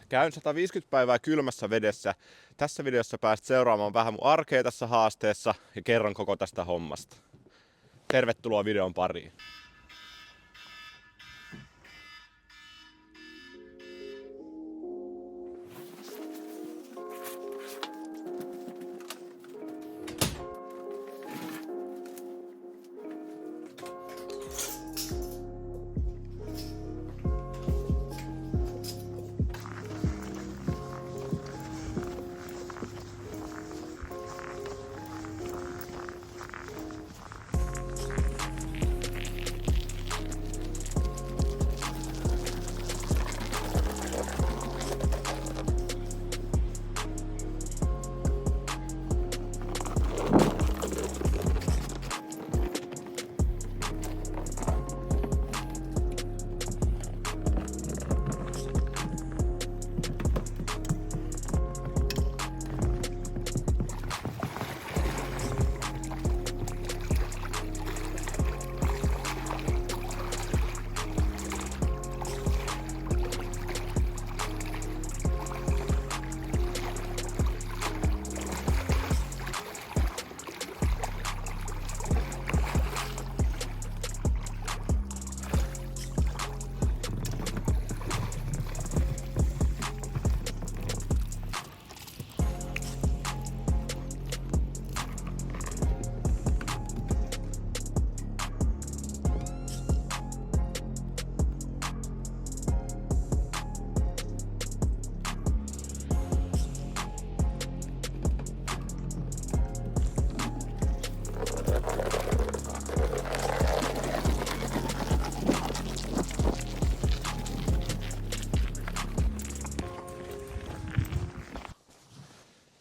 Käyn 150 päivää kylmässä vedessä. Tässä videossa pääset seuraamaan vähän mun arkea tässä haasteessa ja kerron koko tästä hommasta. Tervetuloa videon pariin.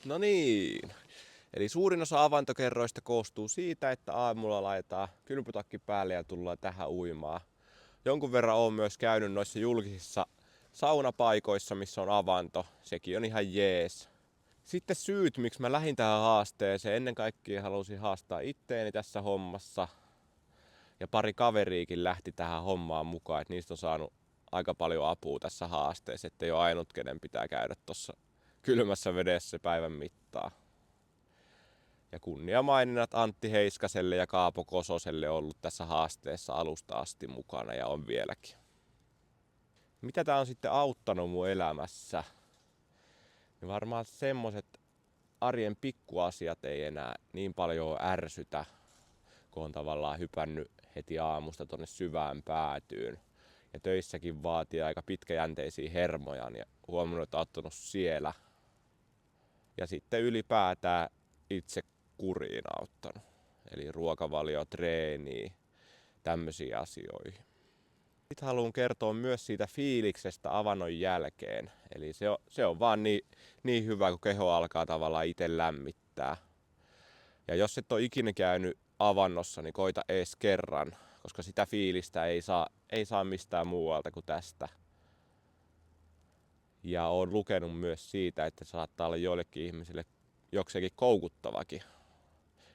No niin, eli suurin osa avantokerroista koostuu siitä, että aamulla laitetaan kylpytakki päälle ja tullaan tähän uimaan. Jonkun verran olen myös käynyt noissa julkisissa saunapaikoissa, missä on avanto. Sekin on ihan jees. Sitten syyt, miksi mä lähdin tähän haasteeseen. Ennen kaikkea halusin haastaa itteeni tässä hommassa. Ja pari kaveriikin lähti tähän hommaan mukaan, että niistä on saanut aika paljon apua tässä haasteessa, ettei ole ainut, kenen pitää käydä tuossa kylmässä vedessä päivän mittaan. Ja kunniamaininnat Antti Heiskaselle ja Kaapo Kososelle on ollut tässä haasteessa alusta asti mukana ja on vieläkin. Mitä tää on sitten auttanut mun elämässä? Niin varmaan semmoset arjen pikkuasiat ei enää niin paljon ärsytä, kun on tavallaan hypännyt heti aamusta tonne syvään päätyyn. Ja töissäkin vaatii aika pitkäjänteisiä hermoja ja huomannut, että on ottanut siellä. Ja sitten ylipäätään itse kuriin auttanut. Eli ruokavalio, treeni, tämmöisiä asioihin. Sitten haluan kertoa myös siitä fiiliksestä avannon jälkeen. Eli se on vaan niin hyvä, kun keho alkaa tavallaan itse lämmittää. Ja jos et ole ikinä käynyt avannossa, niin koita ees kerran, koska sitä fiilistä ei saa mistään muualta kuin tästä. Ja olen lukenut myös siitä, että saattaa olla joillekin ihmisille jokseenkin koukuttavakin.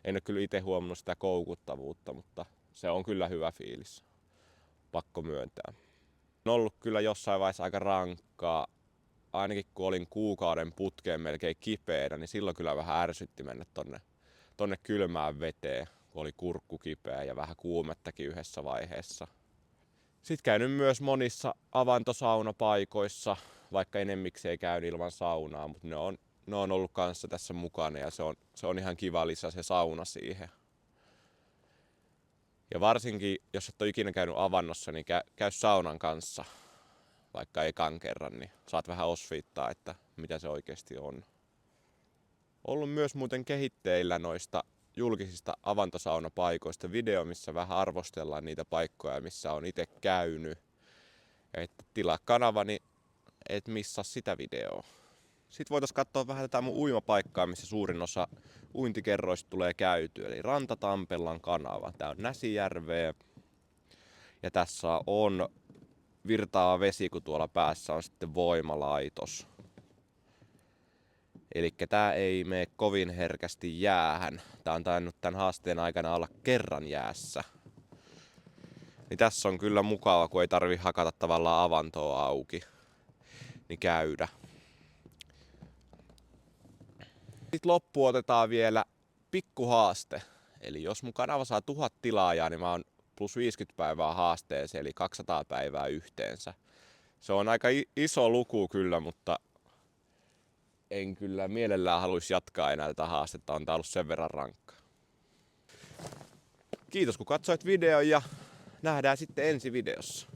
En ole kyllä itse huomannut sitä koukuttavuutta, mutta se on kyllä hyvä fiilis. Pakko myöntää. On ollut kyllä jossain vaiheessa aika rankkaa. Ainakin kun olin kuukauden putkeen melkein kipeänä, niin silloin kyllä vähän ärsytti mennä tonne kylmään veteen, kun oli kurkku kipeä ja vähän kuumettakin yhdessä vaiheessa. Sitten käynyt myös monissa avantosaunapaikoissa, vaikka enemmikseen käyn ilman saunaa, mutta ne on ollut kanssa tässä mukana ja se on ihan kiva lisä se sauna siihen. Ja varsinkin, jos et ole ikinä käynyt avannossa, niin käy saunan kanssa, vaikka ekan kerran, niin saat vähän osviittaa, että mitä se oikeasti on. Ollut myös muuten kehitteillä noista julkisista avantosaunapaikoista video, missä vähän arvostellaan niitä paikkoja, missä on itse käynyt. Että tilaa kanavani, et missaa sitä videoa. Sitten voitaisiin katsoa vähän tätä mun uimapaikkaa, missä suurin osa uintikerroista tulee käytyä. Eli Rantatampellan kanava. Tää on Näsijärveä. Ja tässä on virtaava vesi, kun tuolla päässä on sitten voimalaitos. Eli tää ei mene kovin herkästi jäähän. Tää on tainnut tämän haasteen aikana olla kerran jäässä. Niin tässä on kyllä mukava, kun ei tarvi hakata tavallaan avantoa auki. Niin käydä. Sitten loppuun otetaan vielä pikkuhaaste. Eli jos mun kanava saa 1000 tilaajaa, niin mä oon plus 50 päivää haasteeseen, eli 200 päivää yhteensä. Se on aika iso luku kyllä, mutta en kyllä mielellään haluaisi jatkaa enää tätä haastetta. On tää ollut sen verran rankkaa. Kiitos kun katsoit videon ja nähdään sitten ensi videossa.